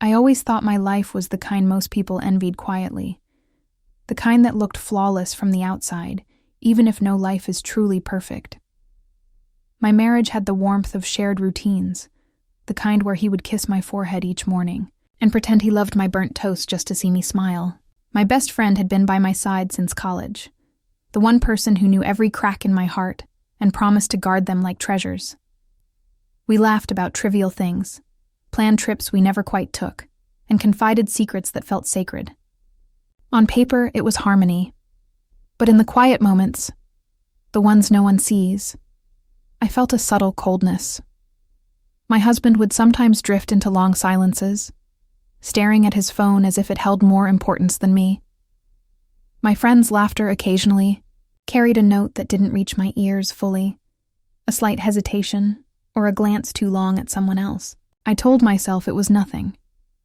I always thought my life was the kind most people envied quietly, the kind that looked flawless from the outside, even if no life is truly perfect. My marriage had the warmth of shared routines, the kind where he would kiss my forehead each morning and pretend he loved my burnt toast just to see me smile. My best friend had been by my side since college, the one person who knew every crack in my heart and promised to guard them like treasures. We laughed about trivial things, planned trips we never quite took, and confided secrets that felt sacred. On paper, it was harmony, but in the quiet moments, the ones no one sees, I felt a subtle coldness. My husband would sometimes drift into long silences, staring at his phone as if it held more importance than me. My friend's laughter occasionally carried a note that didn't reach my ears fully, a slight hesitation, or a glance too long at someone else. I told myself it was nothing,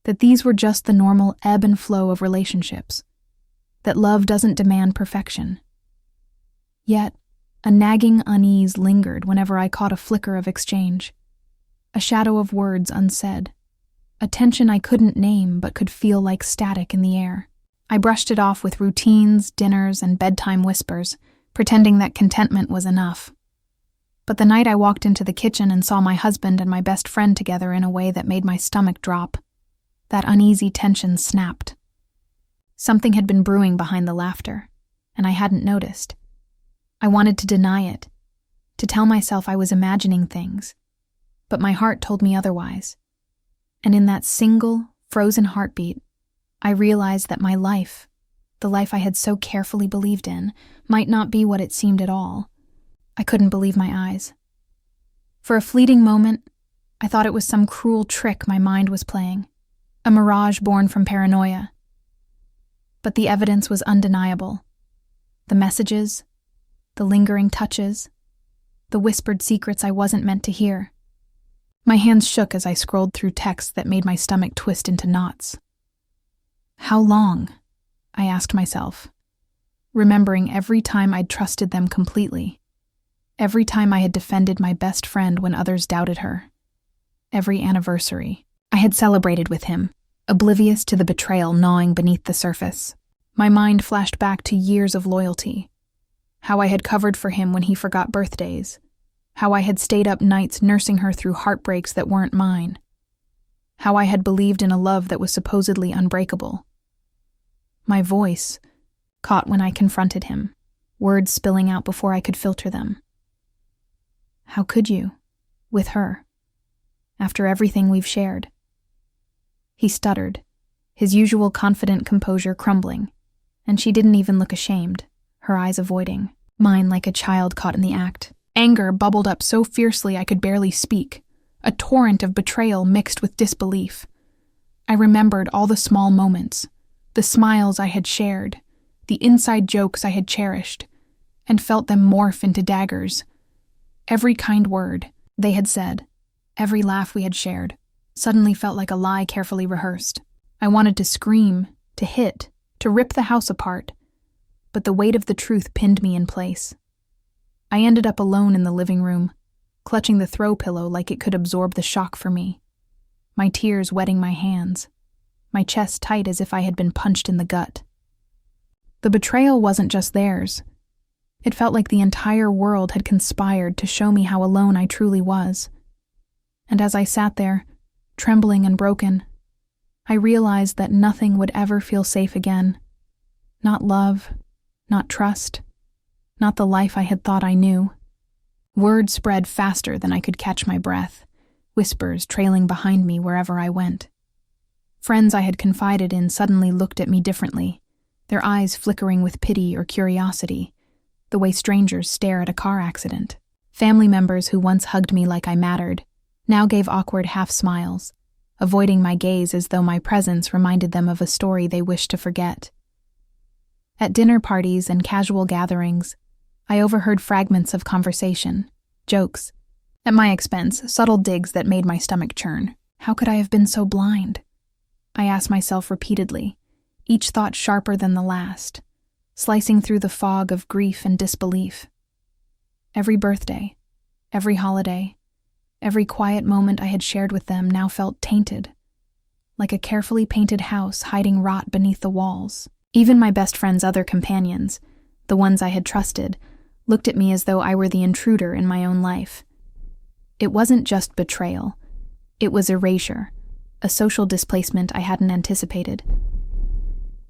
that these were just the normal ebb and flow of relationships, that love doesn't demand perfection. Yet, a nagging unease lingered whenever I caught a flicker of exchange, a shadow of words unsaid, a tension I couldn't name but could feel like static in the air. I brushed it off with routines, dinners, and bedtime whispers, pretending that contentment was enough. But the night I walked into the kitchen and saw my husband and my best friend together in a way that made my stomach drop, that uneasy tension snapped. Something had been brewing behind the laughter, and I hadn't noticed. I wanted to deny it, to tell myself I was imagining things, but my heart told me otherwise. And in that single, frozen heartbeat, I realized that my life, the life I had so carefully believed in, might not be what it seemed at all. I couldn't believe my eyes. For a fleeting moment, I thought it was some cruel trick my mind was playing, a mirage born from paranoia. But the evidence was undeniable. The messages, the lingering touches, the whispered secrets I wasn't meant to hear. My hands shook as I scrolled through texts that made my stomach twist into knots. How long? I asked myself, remembering every time I'd trusted them completely, every time I had defended my best friend when others doubted her, every anniversary I had celebrated with him, oblivious to the betrayal gnawing beneath the surface. My mind flashed back to years of loyalty, how I had covered for him when he forgot birthdays, how I had stayed up nights nursing her through heartbreaks that weren't mine, how I had believed in a love that was supposedly unbreakable. My voice caught when I confronted him, words spilling out before I could filter them. How could you, with her, after everything we've shared? He stuttered, his usual confident composure crumbling, and she didn't even look ashamed, her eyes avoiding, mine like a child caught in the act. Anger bubbled up so fiercely I could barely speak, a torrent of betrayal mixed with disbelief. I remembered all the small moments, the smiles I had shared, the inside jokes I had cherished, and felt them morph into daggers. Every kind word they had said, every laugh we had shared, suddenly felt like a lie carefully rehearsed. I wanted to scream, to hit, to rip the house apart, but the weight of the truth pinned me in place. I ended up alone in the living room, clutching the throw pillow like it could absorb the shock for me, my tears wetting my hands, my chest tight as if I had been punched in the gut. The betrayal wasn't just theirs. It felt like the entire world had conspired to show me how alone I truly was. And as I sat there, trembling and broken, I realized that nothing would ever feel safe again. Not love, not trust, not the life I had thought I knew. Word spread faster than I could catch my breath, whispers trailing behind me wherever I went. Friends I had confided in suddenly looked at me differently, their eyes flickering with pity or curiosity, the way strangers stare at a car accident. Family members who once hugged me like I mattered now gave awkward half-smiles, avoiding my gaze as though my presence reminded them of a story they wished to forget. At dinner parties and casual gatherings, I overheard fragments of conversation, jokes, at my expense, subtle digs that made my stomach churn. How could I have been so blind? I asked myself repeatedly, each thought sharper than the last, slicing through the fog of grief and disbelief. Every birthday, every holiday, every quiet moment I had shared with them now felt tainted, like a carefully painted house hiding rot beneath the walls. Even my best friend's other companions, the ones I had trusted, looked at me as though I were the intruder in my own life. It wasn't just betrayal. It was erasure, a social displacement I hadn't anticipated.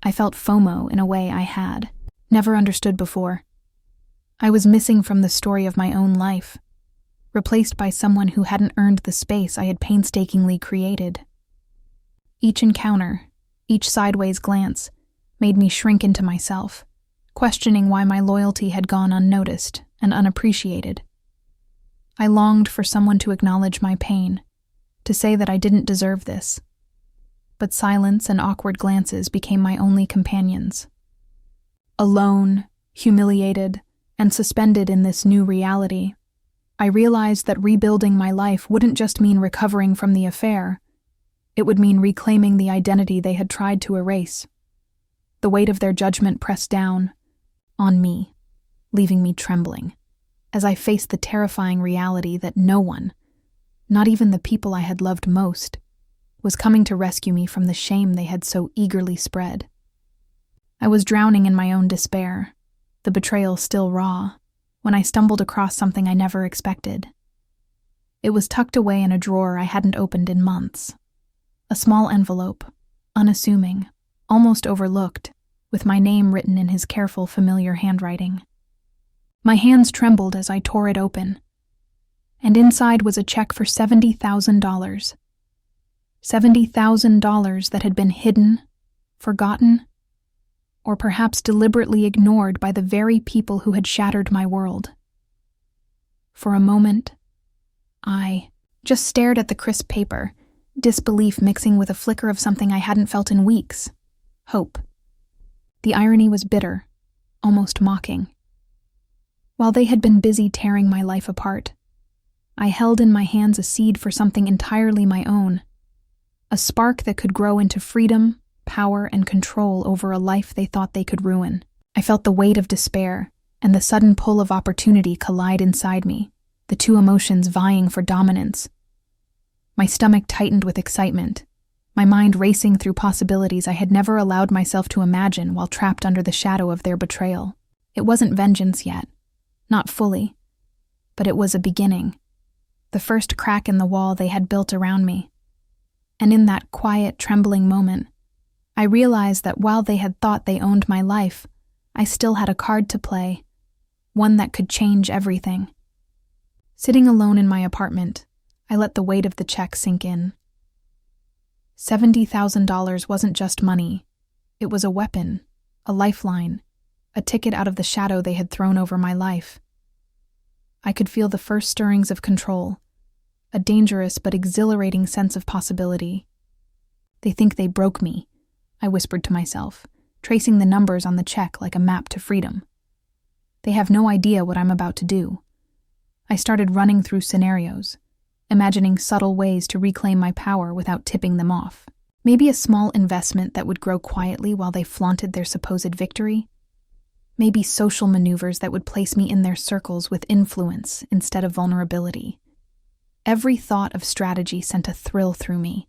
I felt FOMO in a way I had never understood before. I was missing from the story of my own life, replaced by someone who hadn't earned the space I had painstakingly created. Each encounter, each sideways glance, made me shrink into myself, questioning why my loyalty had gone unnoticed and unappreciated. I longed for someone to acknowledge my pain, to say that I didn't deserve this. But silence and awkward glances became my only companions. Alone, humiliated, and suspended in this new reality, I realized that rebuilding my life wouldn't just mean recovering from the affair. It would mean reclaiming the identity they had tried to erase. The weight of their judgment pressed down on me, leaving me trembling, as I faced the terrifying reality that no one, not even the people I had loved most, was coming to rescue me from the shame they had so eagerly spread. I was drowning in my own despair, the betrayal still raw, when I stumbled across something I never expected. It was tucked away in a drawer I hadn't opened in months. A small envelope, unassuming, almost overlooked, with my name written in his careful, familiar handwriting. My hands trembled as I tore it open, and inside was a check for $70,000. $70,000 that had been hidden, forgotten, or perhaps deliberately ignored by the very people who had shattered my world. For a moment, I just stared at the crisp paper, disbelief mixing with a flicker of something I hadn't felt in weeks. Hope. The irony was bitter, almost mocking. While they had been busy tearing my life apart, I held in my hands a seed for something entirely my own, a spark that could grow into freedom, power, and control over a life they thought they could ruin. I felt the weight of despair and the sudden pull of opportunity collide inside me, the two emotions vying for dominance. My stomach tightened with excitement, my mind racing through possibilities I had never allowed myself to imagine while trapped under the shadow of their betrayal. It wasn't vengeance yet, not fully, but it was a beginning, the first crack in the wall they had built around me. And in that quiet, trembling moment, I realized that while they had thought they owned my life, I still had a card to play, one that could change everything. Sitting alone in my apartment, I let the weight of the check sink in. $70,000 wasn't just money. It was a weapon, a lifeline, a ticket out of the shadow they had thrown over my life. I could feel the first stirrings of control, a dangerous but exhilarating sense of possibility. They think they broke me, I whispered to myself, tracing the numbers on the check like a map to freedom. They have no idea what I'm about to do. I started running through scenarios, imagining subtle ways to reclaim my power without tipping them off. Maybe a small investment that would grow quietly while they flaunted their supposed victory. Maybe social maneuvers that would place me in their circles with influence instead of vulnerability. Every thought of strategy sent a thrill through me,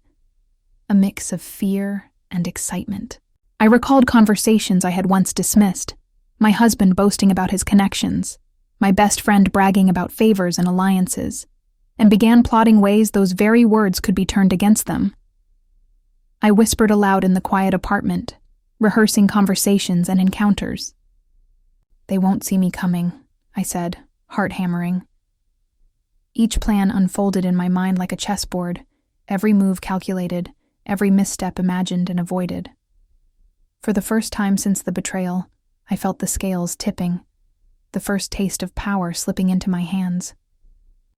a mix of fear and excitement. I recalled conversations I had once dismissed, my husband boasting about his connections, my best friend bragging about favors and alliances, and began plotting ways those very words could be turned against them. I whispered aloud in the quiet apartment, rehearsing conversations and encounters. "They won't see me coming," I said, heart hammering. Each plan unfolded in my mind like a chessboard, every move calculated, every misstep imagined and avoided. For the first time since the betrayal, I felt the scales tipping, the first taste of power slipping into my hands.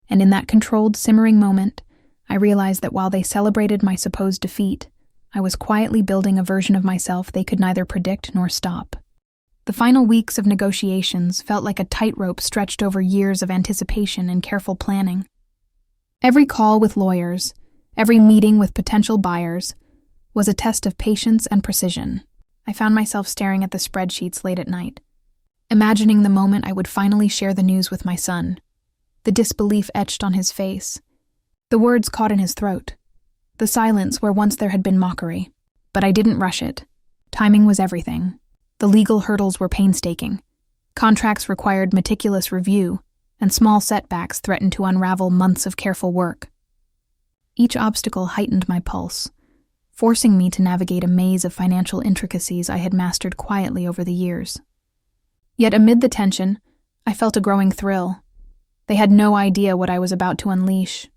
And in that controlled, simmering moment, I realized that while they celebrated my supposed defeat, I was quietly building a version of myself they could neither predict nor stop. The final weeks of negotiations felt like a tightrope stretched over years of anticipation and careful planning. Every call with lawyers, every meeting with potential buyers, was a test of patience and precision. I found myself staring at the spreadsheets late at night, imagining the moment I would finally share the news with my son, the disbelief etched on his face, the words caught in his throat. the silence where once there had been mockery. But I didn't rush it. Timing was everything. The legal hurdles were painstaking. Contracts required meticulous review, and small setbacks threatened to unravel months of careful work. Each obstacle heightened my pulse, forcing me to navigate a maze of financial intricacies I had mastered quietly over the years. Yet amid the tension, I felt a growing thrill. They had no idea what I was about to unleash,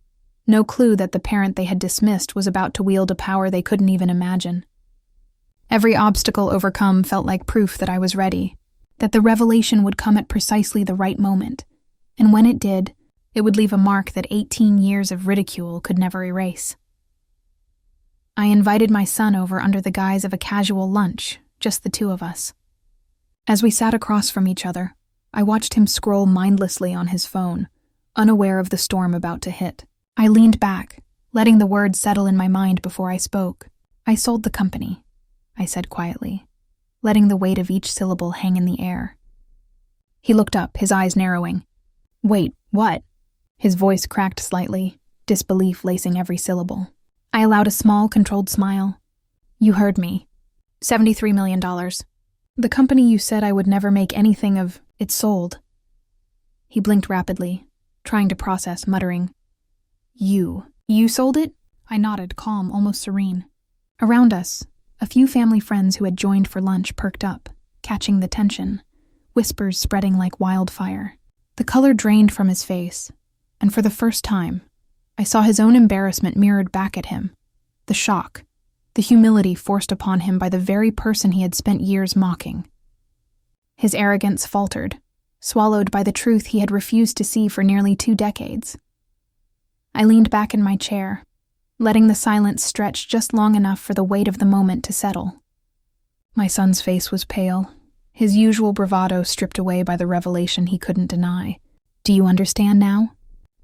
no clue that the parent they had dismissed was about to wield a power they couldn't even imagine. Every obstacle overcome felt like proof that I was ready, that the revelation would come at precisely the right moment, and when it did, it would leave a mark that 18 years of ridicule could never erase. I invited my son over under the guise of a casual lunch, just the two of us. As we sat across from each other, I watched him scroll mindlessly on his phone, unaware of the storm about to hit. I leaned back, letting the words settle in my mind before I spoke. "I sold the company," I said quietly, letting the weight of each syllable hang in the air. He looked up, his eyes narrowing. "Wait, what?" His voice cracked slightly, disbelief lacing every syllable. I allowed a small, controlled smile. "You heard me. $73 million. The company you said I would never make anything of, it's sold." He blinked rapidly, trying to process, muttering, You sold it?" I nodded, calm, almost serene. Around us, a few family friends who had joined for lunch perked up, catching the tension, whispers spreading like wildfire. The color drained from his face, and for the first time, I saw his own embarrassment mirrored back at him, the shock, the humility forced upon him by the very person he had spent years mocking. His arrogance faltered, swallowed by the truth he had refused to see for nearly 2 decades. I leaned back in my chair, letting the silence stretch just long enough for the weight of the moment to settle. My son's face was pale, his usual bravado stripped away by the revelation he couldn't deny. "Do you understand now?"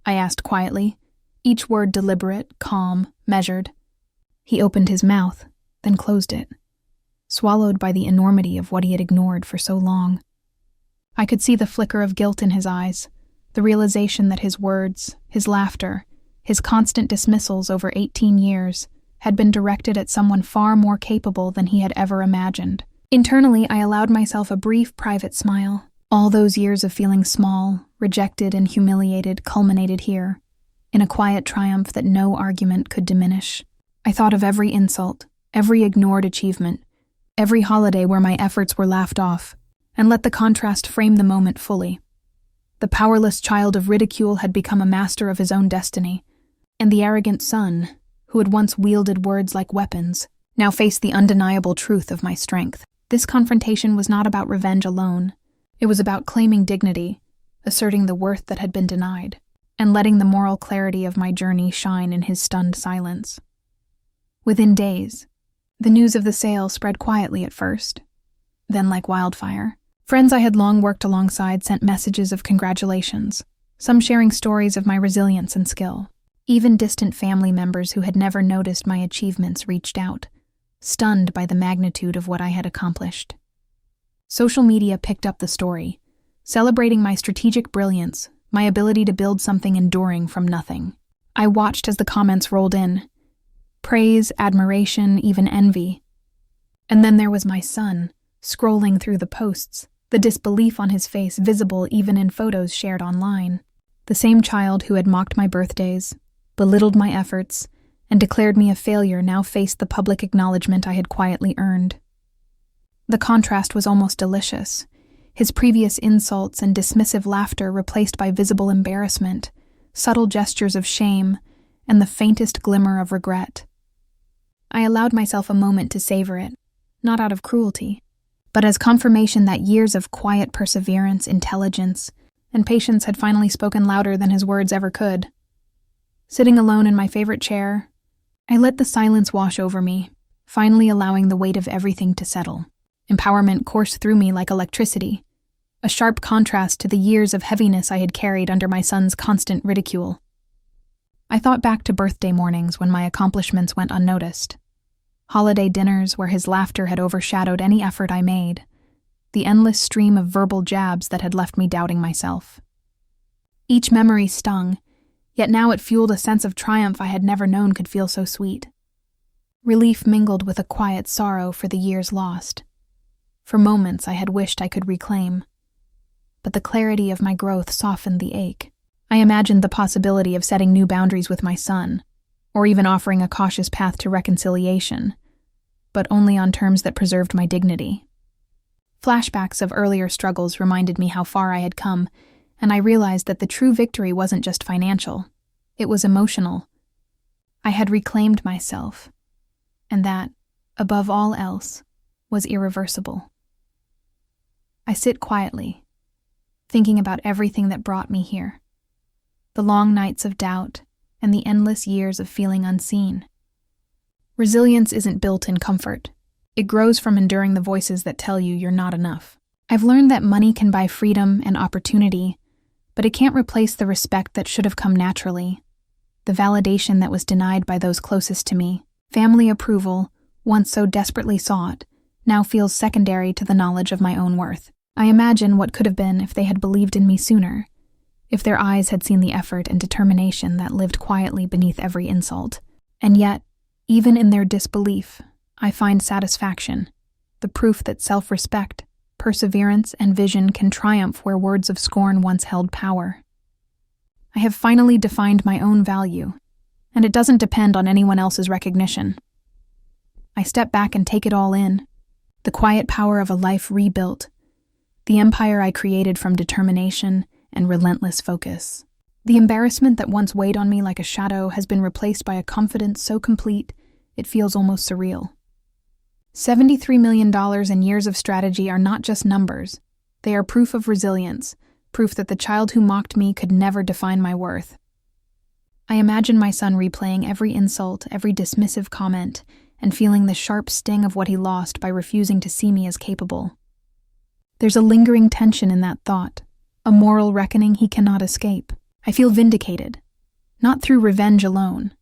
I asked quietly, each word deliberate, calm, measured. He opened his mouth, then closed it, swallowed by the enormity of what he had ignored for so long. I could see the flicker of guilt in his eyes, the realization that his words, his laughter, his constant dismissals over 18 years had been directed at someone far more capable than he had ever imagined. Internally, I allowed myself a brief private smile. All those years of feeling small, rejected, and humiliated culminated here, in a quiet triumph that no argument could diminish. I thought of every insult, every ignored achievement, every holiday where my efforts were laughed off, and let the contrast frame the moment fully. The powerless child of ridicule had become a master of his own destiny, and the arrogant son, who had once wielded words like weapons, now faced the undeniable truth of my strength. This confrontation was not about revenge alone. It was about claiming dignity, asserting the worth that had been denied, and letting the moral clarity of my journey shine in his stunned silence. Within days, the news of the sale spread quietly at first, then like wildfire. Friends I had long worked alongside sent messages of congratulations, some sharing stories of my resilience and skill. Even distant family members who had never noticed my achievements reached out, stunned by the magnitude of what I had accomplished. Social media picked up the story, celebrating my strategic brilliance, my ability to build something enduring from nothing. I watched as the comments rolled in. Praise, admiration, even envy. And then there was my son, scrolling through the posts, the disbelief on his face visible even in photos shared online. The same child who had mocked my birthdays, belittled my efforts, and declared me a failure now faced the public acknowledgement I had quietly earned. The contrast was almost delicious, his previous insults and dismissive laughter replaced by visible embarrassment, subtle gestures of shame, and the faintest glimmer of regret. I allowed myself a moment to savor it, not out of cruelty, but as confirmation that years of quiet perseverance, intelligence, and patience had finally spoken louder than his words ever could. Sitting alone in my favorite chair, I let the silence wash over me, finally allowing the weight of everything to settle. Empowerment coursed through me like electricity, a sharp contrast to the years of heaviness I had carried under my son's constant ridicule. I thought back to birthday mornings when my accomplishments went unnoticed, holiday dinners where his laughter had overshadowed any effort I made, the endless stream of verbal jabs that had left me doubting myself. Each memory stung, Yet now it fueled a sense of triumph I had never known could feel so sweet. Relief mingled with a quiet sorrow for the years lost. For moments I had wished I could reclaim. But the clarity of my growth softened the ache. I imagined the possibility of setting new boundaries with my son, or even offering a cautious path to reconciliation, but only on terms that preserved my dignity. Flashbacks of earlier struggles reminded me how far I had come, and I realized that the true victory wasn't just financial, it was emotional. I had reclaimed myself, and that, above all else, was irreversible. I sit quietly, thinking about everything that brought me here. The long nights of doubt and the endless years of feeling unseen. Resilience isn't built in comfort. It grows from enduring the voices that tell you you're not enough. I've learned that money can buy freedom and opportunity, but it can't replace the respect that should have come naturally, the validation that was denied by those closest to me. Family approval, once so desperately sought, now feels secondary to the knowledge of my own worth. I imagine what could have been if they had believed in me sooner, if their eyes had seen the effort and determination that lived quietly beneath every insult. And yet, even in their disbelief, I find satisfaction, the proof that self-respect, perseverance, and vision can triumph where words of scorn once held power. I have finally defined my own value, and it doesn't depend on anyone else's recognition. I step back and take it all in, the quiet power of a life rebuilt, the empire I created from determination and relentless focus. The embarrassment that once weighed on me like a shadow has been replaced by a confidence so complete it feels almost surreal. $73 million in years of strategy are not just numbers. They are proof of resilience, proof that the child who mocked me could never define my worth. I imagine my son replaying every insult, every dismissive comment, and feeling the sharp sting of what he lost by refusing to see me as capable. There's a lingering tension in that thought, a moral reckoning he cannot escape. I feel vindicated, not through revenge alone,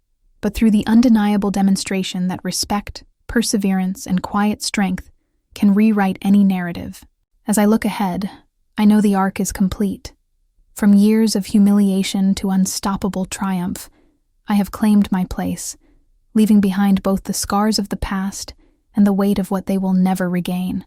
but through the undeniable demonstration that respect, perseverance, and quiet strength can rewrite any narrative. As I look ahead, I know the arc is complete. From years of humiliation to unstoppable triumph, I have claimed my place, leaving behind both the scars of the past and the weight of what they will never regain.